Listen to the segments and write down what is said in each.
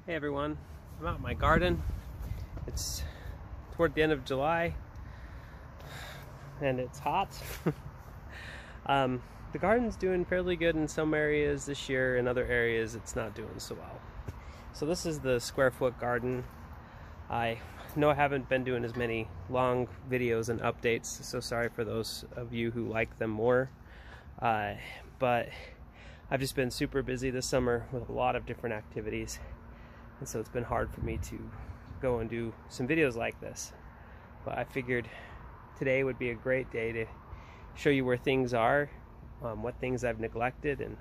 Hey everyone, I'm out in my garden. It's toward the end of July and it's hot. The garden's doing fairly good in some areas this year. In other areas it's not doing so well. So this is the square foot garden. I know I haven't been doing as many long videos and updates, so sorry for those of you who like them more. But I've just been super busy this summer with a lot of different activities. And so it's been hard for me to go and do some videos like this. But I figured today would be a great day to show you where things are, what things I've neglected, and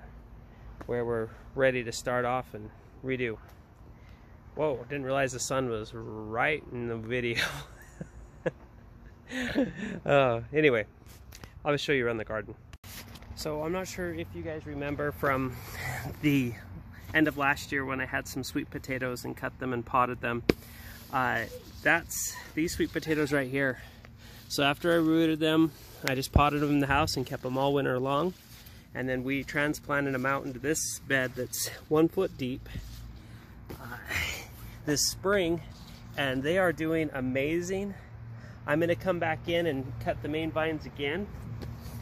where we're ready to start off and redo. Whoa, didn't realize the sun was right in the video. Anyway, I'll just show you around the garden. So I'm not sure if you guys remember from the end of last year when I had some sweet potatoes and cut them and potted them. That's these sweet potatoes right here. So after I rooted them, I just potted them in the house and kept them all winter long. And then we transplanted them out into this bed that's 1 foot deep this spring, and they are doing amazing. I'm gonna come back in and cut the main vines again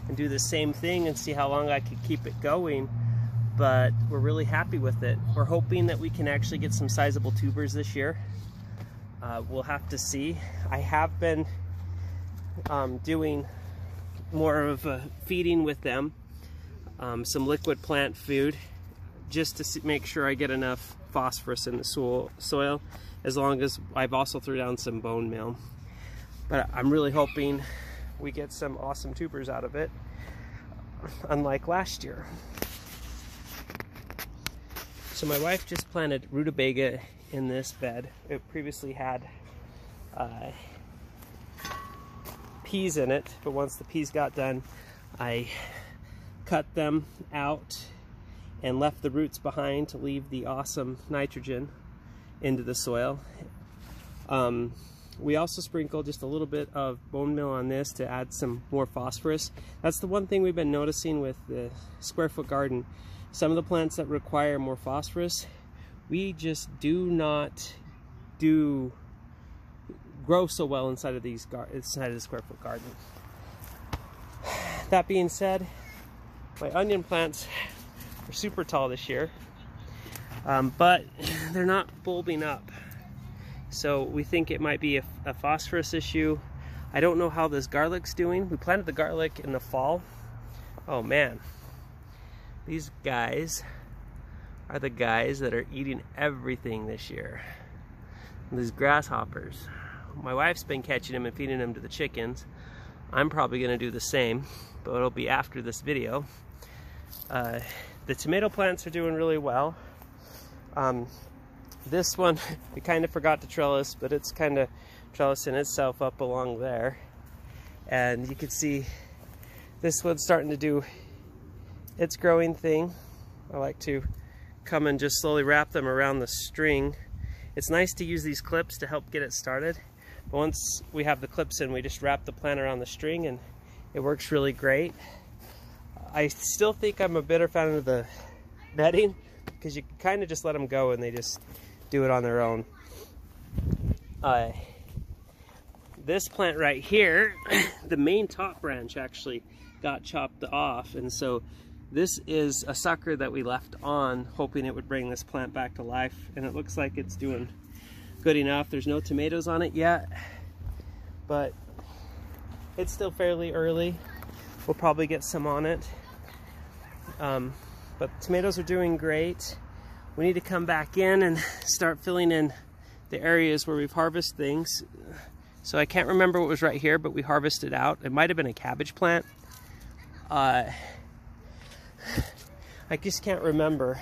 and do the same thing and see how long I could keep it going. But we're really happy with it. We're hoping that we can actually get some sizable tubers this year. We'll have to see. I have been doing more of a feeding with them, some liquid plant food, just to make sure I get enough phosphorus in the soil, as long as I've also threw down some bone meal. But I'm really hoping we get some awesome tubers out of it, unlike last year. So my wife just planted rutabaga in this bed. It previously had peas in it, but once the peas got done, I cut them out and left the roots behind to leave the awesome nitrogen into the soil. We also sprinkled just a little bit of bone meal on this to add some more phosphorus. That's the one thing we've been noticing with the square foot garden. Some of the plants that require more phosphorus, we just do not grow so well inside of the square foot garden. That being said, my onion plants are super tall this year, but they're not bulbing up. So we think it might be a phosphorus issue. I don't know how this garlic's doing. We planted the garlic in the fall. Oh man. These guys are the guys that are eating everything this year. These grasshoppers. My wife's been catching them and feeding them to the chickens. I'm probably gonna do the same, but it'll be after this video. The tomato plants are doing really well. This one, we kind of forgot to trellis, but it's kind of trellising itself up along there. And you can see this one's starting to do its growing thing. I like to come and just slowly wrap them around the string. It's nice to use these clips to help get it started, but once we have the clips in, we just wrap the plant around the string and it works really great. I still think I'm a better fan of the netting, because you can kind of just let them go and they just do it on their own. This plant right here, the main top branch actually got chopped off, and so this is a sucker that we left on, hoping it would bring this plant back to life, and it looks like it's doing good enough. There's no tomatoes on it yet, but it's still fairly early. We'll probably get some on it. But tomatoes are doing great. We need to come back in and start filling in the areas where we've harvested things. So I can't remember what was right here, but we harvested out. It might have been a cabbage plant. I just can't remember.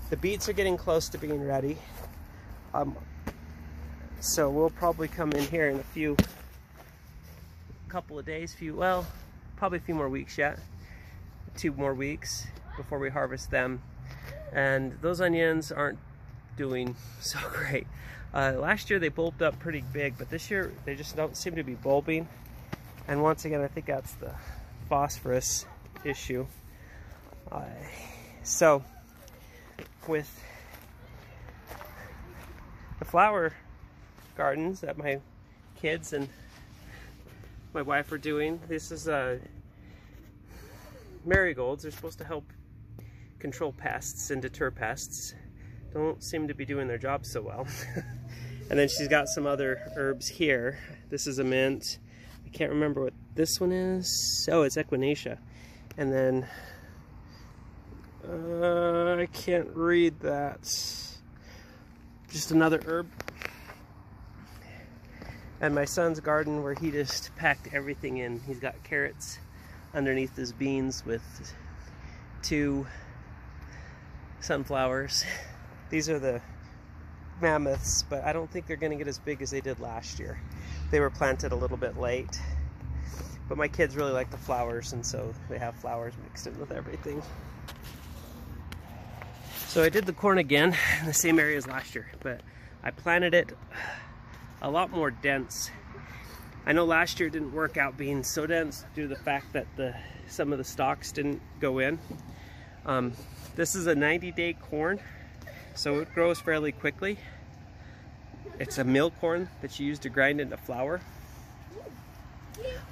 The beets are getting close to being ready. So we'll probably come in here in a couple of days, well, probably a few more weeks yet. 2 more weeks before we harvest them. And those onions aren't doing so great. Last year they bulbed up pretty big, but this year they just don't seem to be bulbing. And once again, I think that's the phosphorus issue. So with the flower gardens that my kids and my wife are doing. This is marigolds. They're supposed to help control pests and deter pests. Don't seem to be doing their job so well. And then she's got some other herbs here. This is a mint. I can't remember what this one is. Oh, it's echinacea. And then I can't read that. Just another herb. And my son's garden, where he just packed everything in. He's got carrots underneath his beans with 2 sunflowers. These are the mammoths, but I don't think they're going to get as big as they did last year. They were planted a little bit late. But my kids really like the flowers, and so they have flowers mixed in with everything. So I did the corn again in the same area as last year, but I planted it a lot more dense. I know last year didn't work out being so dense due to the fact that some of the stalks didn't go in. This is a 90-day corn, so it grows fairly quickly. It's a meal corn that you use to grind into flour.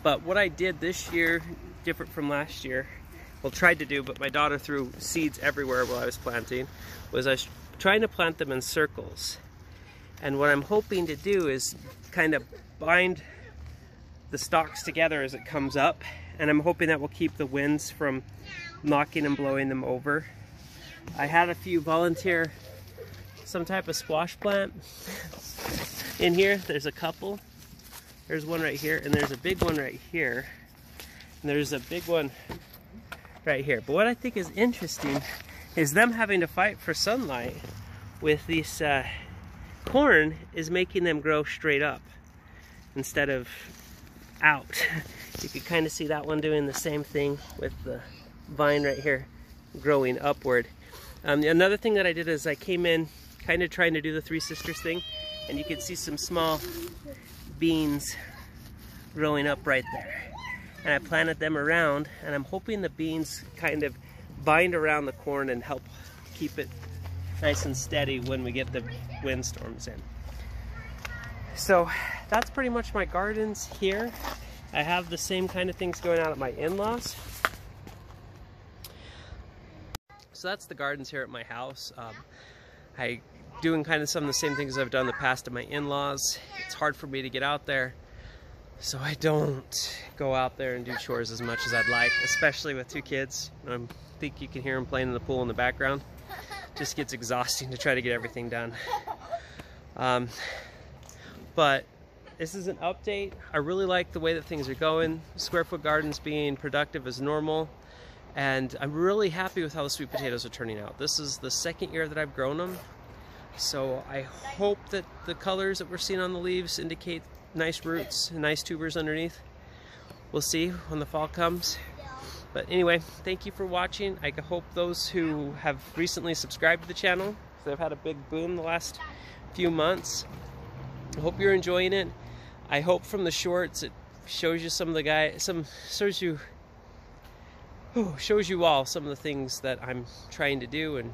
But what I did this year, different from last year, well, tried to do, but my daughter threw seeds everywhere while I was planting, was I was trying to plant them in circles. And what I'm hoping to do is kind of bind the stalks together as it comes up, and I'm hoping that will keep the winds from knocking and blowing them over. I had a few volunteer some type of squash plant in here. There's a couple. There's one right here, and there's a big one right here, and there's a big one right here. But what I think is interesting is them having to fight for sunlight with these corn is making them grow straight up instead of out. You can kind of see that one doing the same thing with the vine right here growing upward. Another thing that I did is I came in kind of trying to do the Three Sisters thing, and you can see some small beans growing up right there. And I planted them around, and I'm hoping the beans kind of bind around the corn and help keep it nice and steady when we get the windstorms in. So that's pretty much my gardens here. I have the same kind of things going on at my in-laws. So that's the gardens here at my house. I doing kind of some of the same things I've done in the past at my in-laws. It's hard for me to get out there, so I don't go out there and do chores as much as I'd like, especially with 2 kids. I think you can hear them playing in the pool in the background. Just gets exhausting to try to get everything done. But this is an update. I really like the way that things are going. Square Foot Gardens being productive as normal. And I'm really happy with how the sweet potatoes are turning out. This is the 2nd year that I've grown them. So I hope that the colors that we're seeing on the leaves indicate nice roots and nice tubers underneath. We'll see when the fall comes. But anyway, thank you for watching. I hope those who have recently subscribed to the channel, because I've had a big boom the last few months. I hope you're enjoying it. I hope from the shorts it shows you some of the shows you all some of the things that I'm trying to do and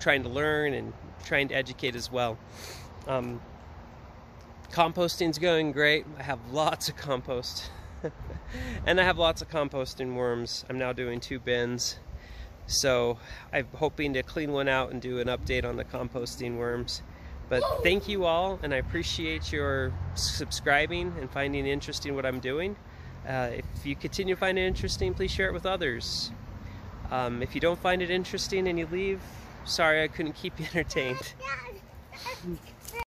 trying to learn and trying to educate as well. Composting's going great. I have lots of compost. And I have lots of composting worms. I'm now doing 2 bins. So I'm hoping to clean one out and do an update on the composting worms. But thank you all, and I appreciate your subscribing and finding interesting what I'm doing. If you continue to find it interesting, please share it with others. If you don't find it interesting and you leave, sorry I couldn't keep you entertained.